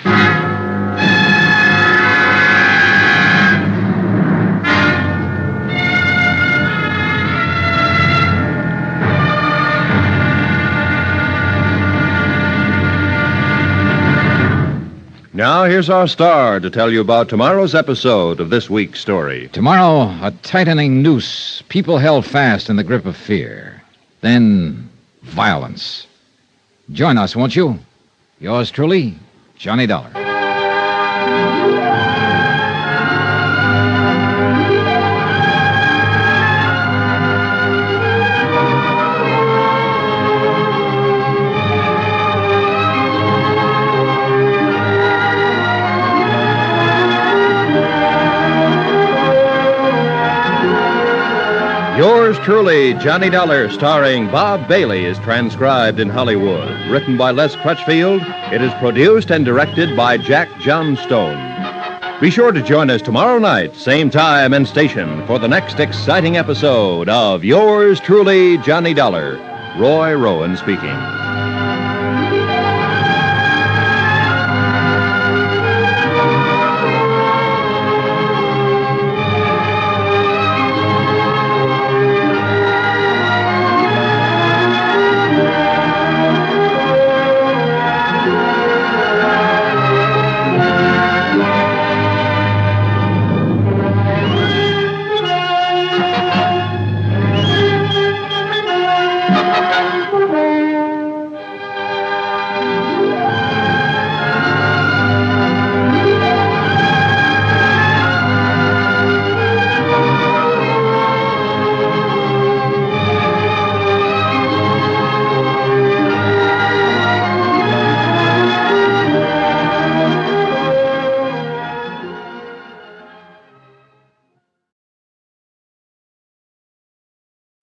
Now, here's our star to tell you about tomorrow's episode of this week's story. Tomorrow, a tightening noose, people held fast in the grip of fear. Then, violence. Join us, won't you? Yours truly, Johnny Dollar. Yours truly, Johnny Dollar, starring Bob Bailey, is transcribed in Hollywood. Written by Les Crutchfield, it is produced and directed by Jack Johnstone. Be sure to join us tomorrow night, same time and station, for the next exciting episode of Yours truly, Johnny Dollar. Roy Rowan speaking.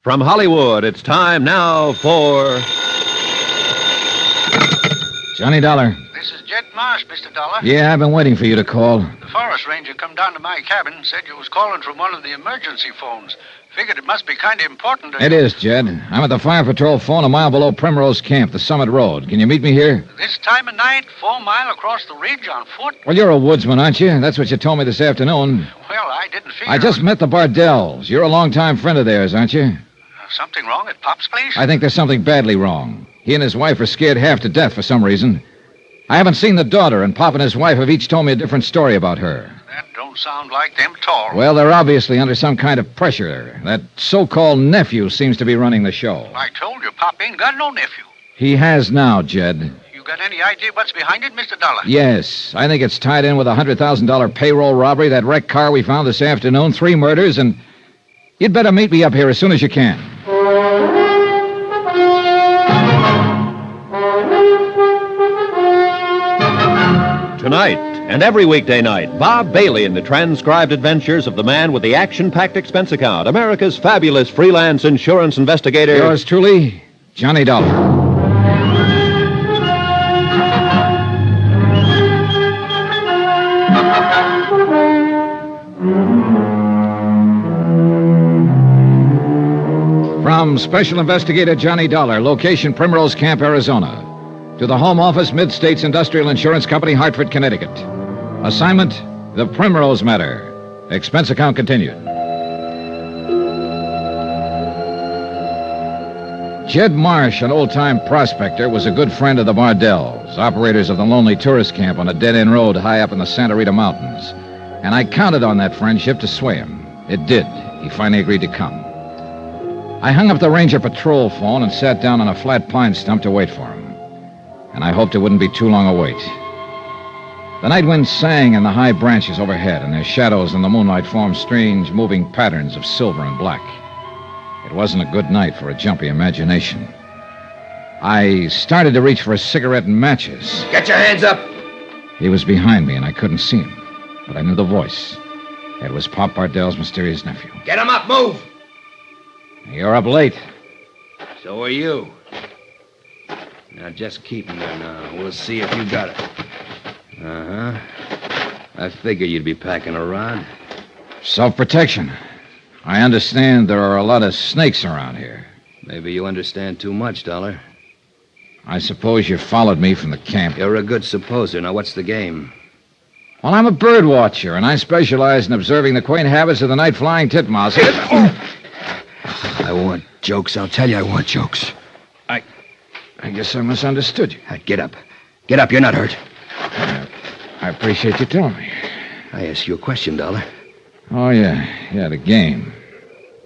From Hollywood, it's time now for... Johnny Dollar. This is Jet Marsh, Mr. Dollar. Yeah, I've been waiting for you to call. The forest ranger come down to my cabin, said you was calling from one of the emergency phones. Figured it must be kind of important. It is, Jed. I'm at the fire patrol phone a mile below Primrose Camp, the Summit Road. Can you meet me here? This time of night, 4 mile across the ridge on foot? Well, you're a woodsman, aren't you? That's what you told me this afternoon. Well, I didn't figure... I just met the Bardells. You're a longtime friend of theirs, aren't you? Something wrong at Pop's place? I think there's something badly wrong. He and his wife are scared half to death for some reason. I haven't seen the daughter, and Pop and his wife have each told me a different story about her. That don't sound like them tall. Well, they're obviously under some kind of pressure. That so-called nephew seems to be running the show. I told you, Pop ain't got no nephew. He has now, Jed. You got any idea what's behind it, Mr. Dollar? Yes. I think it's tied in with a $100,000 payroll robbery, that wrecked car we found this afternoon, 3 murders, and... You'd better meet me up here as soon as you can. Tonight and every weekday night, Bob Bailey in the transcribed adventures of the man with the action-packed expense account, America's fabulous freelance insurance investigator. Yours truly, Johnny Dollar. From Special Investigator Johnny Dollar, location Primrose Camp, Arizona, to the Home Office, Mid-States Industrial Insurance Company, Hartford, Connecticut. Assignment, the Primrose Matter. Expense account continued. Jed Marsh, an old-time prospector, was a good friend of the Bardells, operators of the lonely tourist camp on a dead-end road high up in the Santa Rita Mountains. And I counted on that friendship to sway him. It did. He finally agreed to come. I hung up the Ranger patrol phone and sat down on a flat pine stump to wait for him. And I hoped it wouldn't be too long a wait. The night wind sang in the high branches overhead, and their shadows in the moonlight formed strange, moving patterns of silver and black. It wasn't a good night for a jumpy imagination. I started to reach for a cigarette and matches. Get your hands up! He was behind me, and I couldn't see him, but I knew the voice. It was Pop Bardell's mysterious nephew. Get him up, move! You're up late. So are you. Now, just keep him there now. We'll see if you got it. Uh-huh. I figured you'd be packing a rod. Self-protection. I understand there are a lot of snakes around here. Maybe you understand too much, Dollar. I suppose you followed me from the camp. You're a good supposer. Now, what's the game? Well, I'm a bird watcher, and I specialize in observing the quaint habits of the night-flying titmouse. I want jokes. I'll tell you I want jokes. I guess I misunderstood you. Get up. Get up. You're not hurt. I appreciate you telling me. I asked you a question, Dollar. Oh, yeah. Yeah, the game.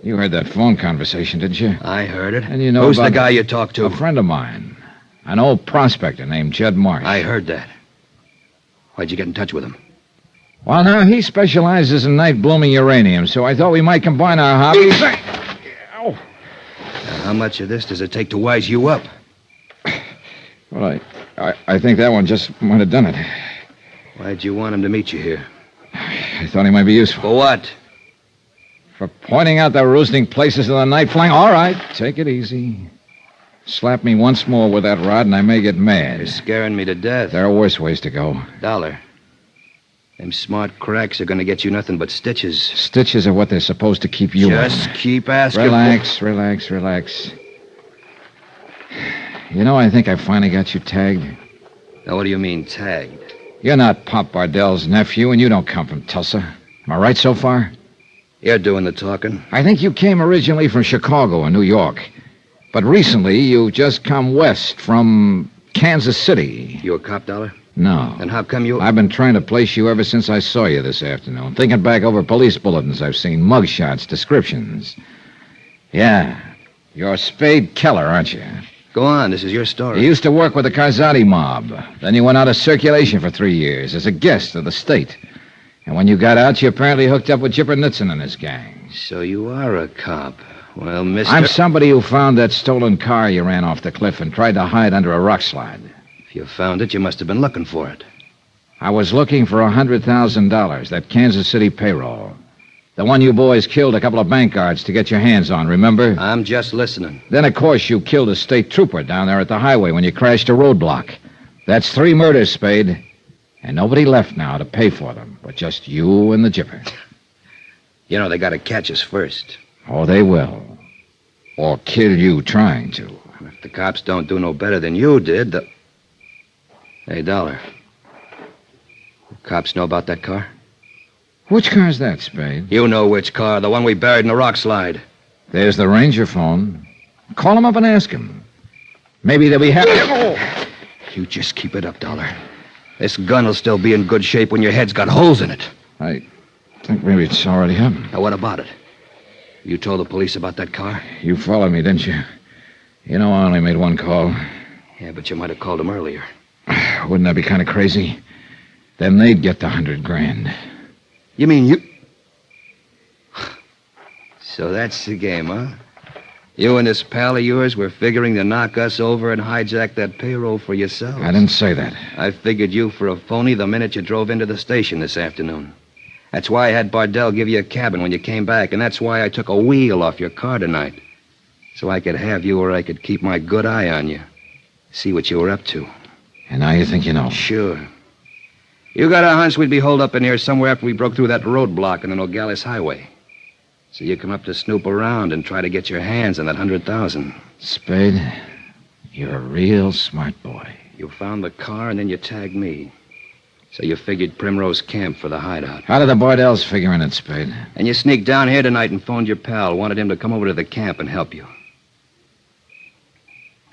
You heard that phone conversation, didn't you? I heard it. And you know Who's the about guy you talked to? A friend of mine. An old prospector named Jed Marsh. I heard that. Why'd you get in touch with him? Well, now, he specializes in night-blooming uranium, so I thought we might combine our hobbies. Ow. Now, how much of this does it take to wise you up? Well, I think that one just might have done it. Why'd you want him to meet you here? I thought he might be useful. For what? For pointing out the roosting places of the night flying. All right, take it easy. Slap me once more with that rod and I may get mad. You're scaring me to death. There are worse ways to go. Dollar. Them smart cracks are going to get you nothing but stitches. Stitches are what they're supposed to keep you Just in. keep asking. Relax. You know, I think I finally got you tagged. Now, what do you mean, tagged? You're not Pop Bardell's nephew, and you don't come from Tulsa. Am I right so far? You're doing the talking. I think you came originally from Chicago or New York. But recently, you've just come west from Kansas City. You a cop, Dollar? No. Then how come you... I've been trying to place you ever since I saw you this afternoon. Thinking back over police bulletins I've seen, mugshots, descriptions. Yeah. You're Spade Keller, aren't you? Go on, this is your story. You used to work with the Karzati mob. Then you went out of circulation for 3 years as a guest of the state. And when you got out, you apparently hooked up with Chipper Nitzen and his gang. So you are a cop. Well, mister... I'm somebody who found that stolen car you ran off the cliff and tried to hide under a rock slide. If you found it, you must have been looking for it. I was looking for $100,000, that Kansas City payroll. The one you boys killed a couple of bank guards to get your hands on, remember? I'm just listening. Then, of course, you killed a state trooper down there at the highway when you crashed a roadblock. That's 3 murders, Spade. And nobody left now to pay for them, but just you and the Jipper. You know, they got to catch us first. Oh, they will. Or kill you trying to. If the cops don't do no better than you did, Hey, Dollar. The cops know about that car? Which car's that, Spade? You know which car, the one we buried in the rock slide. There's the ranger phone. Call him up and ask him. Maybe they'll be happy. You just keep it up, Dollar. This gun will still be in good shape when your head's got holes in it. I think maybe it's already happened. Now, what about it? You told the police about that car? You followed me, didn't you? You know I only made one call. Yeah, but you might have called them earlier. Wouldn't that be kind of crazy? Then they'd get the $100,000. You mean you... So that's the game, huh? You and this pal of yours were figuring to knock us over and hijack that payroll for yourselves. I didn't say that. I figured you for a phony the minute you drove into the station this afternoon. That's why I had Bardell give you a cabin when you came back, and that's why I took a wheel off your car tonight. So I could have you where I could keep my good eye on you. See what you were up to. And now you think you know? Sure. You got a hunch we'd be holed up in here somewhere after we broke through that roadblock on the Nogales Highway. So you come up to snoop around and try to get your hands on that $100,000. Spade, you're a real smart boy. You found the car and then you tagged me. So you figured Primrose Camp for the hideout. How did the Bardells figure in it, Spade? And you sneaked down here tonight and phoned your pal, wanted him to come over to the camp and help you.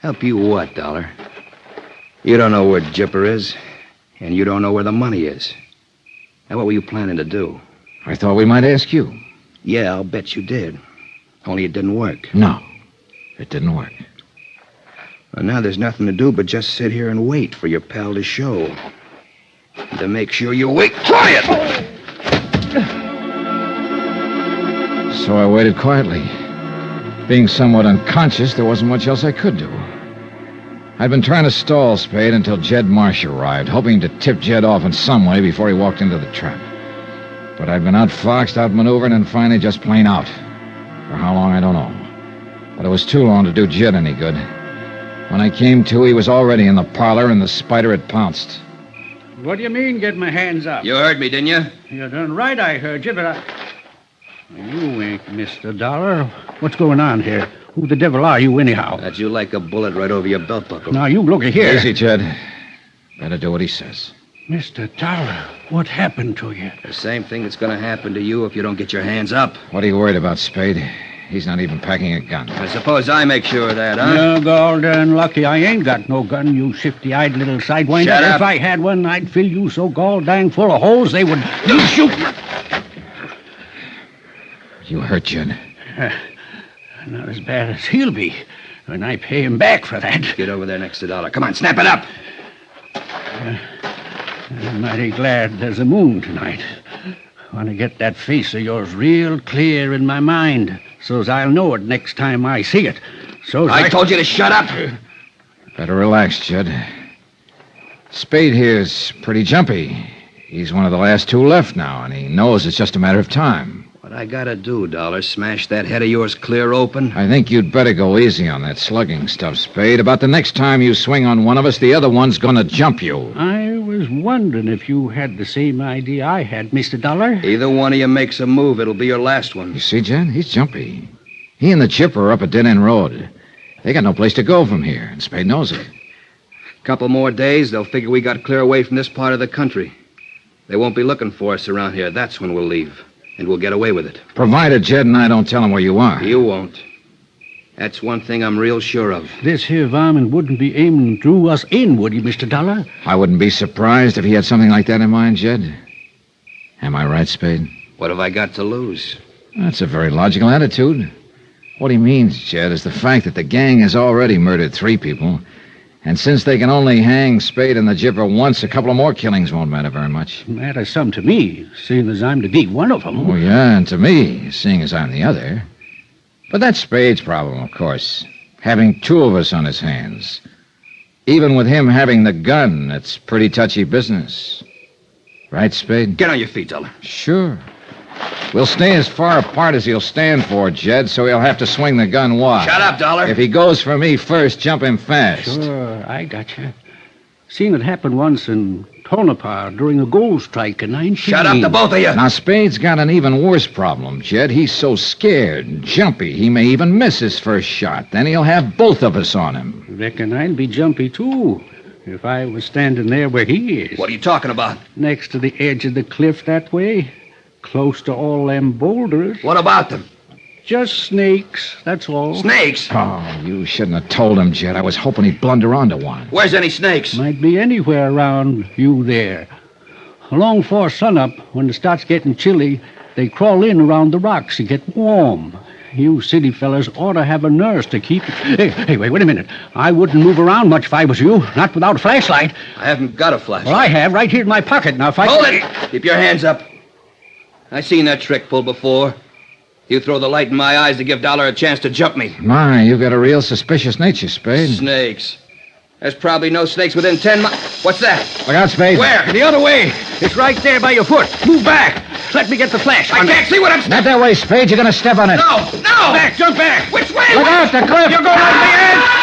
Help you what, Dollar? You don't know where Jipper is, and you don't know where the money is. Now, what were you planning to do? I thought we might ask you. Yeah, I'll bet you did. Only it didn't work. No, it didn't work. Well, now there's nothing to do but just sit here and wait for your pal to show. And to make sure you wait quiet! So I waited quietly. Being somewhat unconscious, there wasn't much else I could do. I'd been trying to stall Spade until Jed Marsh arrived, hoping to tip Jed off in some way before he walked into the trap. But I'd been outfoxed, outmaneuvered, and finally just plain out. For how long, I don't know. But it was too long to do Jed any good. When I came to, he was already in the parlor, and the spider had pounced. What do you mean, get my hands up? You heard me, didn't you? You're done right, I heard you, but You ain't Mr. Dollar. What's going on here? Who the devil are you, anyhow? That you like a bullet right over your belt buckle. Now, you look here. Easy, Jed. Better do what he says. Mr. Dollar, what happened to you? The same thing that's going to happen to you if you don't get your hands up. What are you worried about, Spade? He's not even packing a gun. I suppose I make sure of that, huh? You're gall-darn lucky I ain't got no gun, you shifty-eyed little sidewinder. Shut up. If I had one, I'd fill you so gall-dang full of holes they would... You shoot... You hurt, Jed. Not as bad as he'll be when I pay him back for that. Get over there next to Dollar. Come on, snap it up. I'm mighty glad there's a moon tonight. I want to get that face of yours real clear in my mind, so's I'll know it next time I see it. I told you to shut up. Better relax, Jed. Spade here's pretty jumpy. He's one of the last two left now, and he knows it's just a matter of time. What I gotta do, Dollar, smash that head of yours clear open? I think you'd better go easy on that slugging stuff, Spade. About the next time you swing on one of us, the other one's gonna jump you. I was wondering if you had the same idea I had, Mr. Dollar. Either one of you makes a move, it'll be your last one. You see, Jed? He's jumpy. He and the chipper are up a dead-end road. They got no place to go from here, and Spade knows it. Couple more days, they'll figure we got clear away from this part of the country. They won't be looking for us around here. That's when we'll leave. And we'll get away with it. Provided Jed and I don't tell him where you are. You won't. That's one thing I'm real sure of. This here varmint wouldn't be aiming through us in, would he, Mr. Dollar? I wouldn't be surprised if he had something like that in mind, Jed. Am I right, Spade? What have I got to lose? That's a very logical attitude. What he means, Jed, is the fact that the gang has already murdered 3 people. And since they can only hang Spade and the Jipper once, a couple of more killings won't matter very much. Matters some to me, seeing as I'm to be one of them. Oh, yeah, and to me, seeing as I'm the other. But that's Spade's problem, of course. Having 2 of us on his hands. Even with him having the gun, it's pretty touchy business. Right, Spade? Get on your feet, Dollar. Sure. We'll stay as far apart as he'll stand for, Jed, so he'll have to swing the gun wide. Shut up, Dollar. If he goes for me first, jump him fast. Sure, I got you. Seen it happen once, and Tonopah during the gold strike in 19... Shut up, the both of you! Now, Spade's got an even worse problem, Jed. He's so scared and jumpy, he may even miss his first shot. Then he'll have both of us on him. Reckon I'd be jumpy, too, if I was standing there where he is. What are you talking about? Next to the edge of the cliff that way, close to all them boulders. What about them? Just snakes, that's all. Snakes? Oh, you shouldn't have told him, Jed. I was hoping he'd blunder onto one. Where's any snakes? Might be anywhere around you there. Along before sunup, when it starts getting chilly, they crawl in around the rocks to get warm. You city fellas ought to have a nurse to keep... Hey, wait a minute. I wouldn't move around much if I was you, not without a flashlight. I haven't got a flashlight. Well, I have, right here in my pocket. Now, if I... Hold it! Keep your hands up. I seen that trick pulled before. You throw the light in my eyes to give Dollar a chance to jump me. My, you've got a real suspicious nature, Spade. Snakes. There's probably no snakes within 10 miles. What's that? Look out, Spade. Where? The other way. It's right there by your foot. Move back. Let me get the flash. I can't see what I'm... Not that way, Spade. You're going to step on it. No! Back, jump back. Which way? Look out, the cliff. You're going over the edge.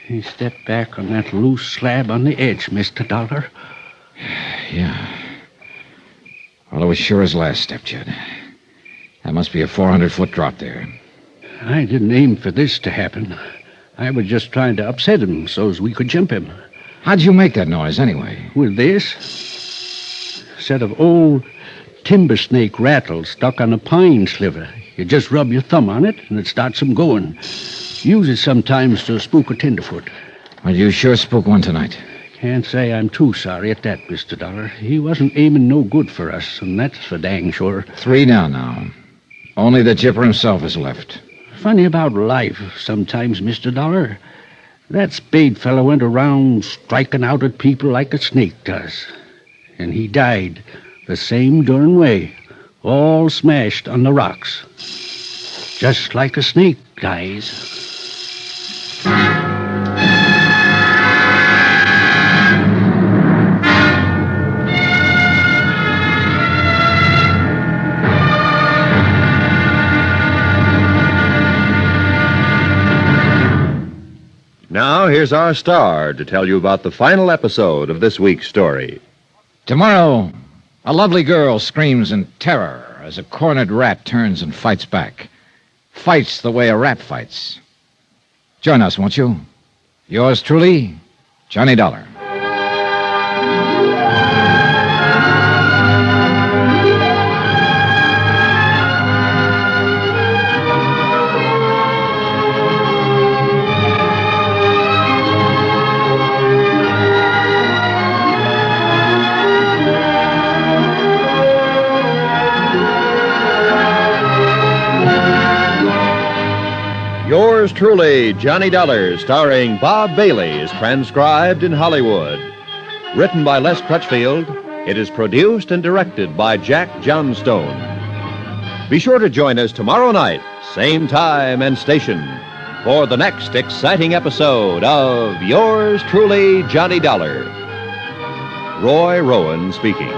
He stepped back on that loose slab on the edge, Mr. Dollar. Yeah. Well, it was sure his last step, Jed. That must be a 400-foot drop there. I didn't aim for this to happen. I was just trying to upset him so's we could jump him. How'd you make that noise, anyway? With this set of old timber snake rattles stuck on a pine sliver. You just rub your thumb on it, and it starts them going. Use it sometimes to spook a tenderfoot. Well, you sure spook one tonight. Can't say I'm too sorry at that, Mr. Dollar. He wasn't aiming no good for us, and that's for dang sure. 3 down now. Only the Jipper himself is left. Funny about life sometimes, Mr. Dollar. That Spade fellow went around striking out at people like a snake does. And he died the same darn way, all smashed on the rocks. Just like a snake dies. Now, here's our star to tell you about the final episode of this week's story. Tomorrow, a lovely girl screams in terror as a cornered rat turns and fights back. Fights the way a rat fights. Join us, won't you? Yours truly, Johnny Dollar. Yours truly, Johnny Dollar, starring Bob Bailey, is transcribed in Hollywood. Written by Les Crutchfield, it is produced and directed by Jack Johnstone. Be sure to join us tomorrow night, same time and station, for the next exciting episode of Yours truly, Johnny Dollar. Roy Rowan speaking.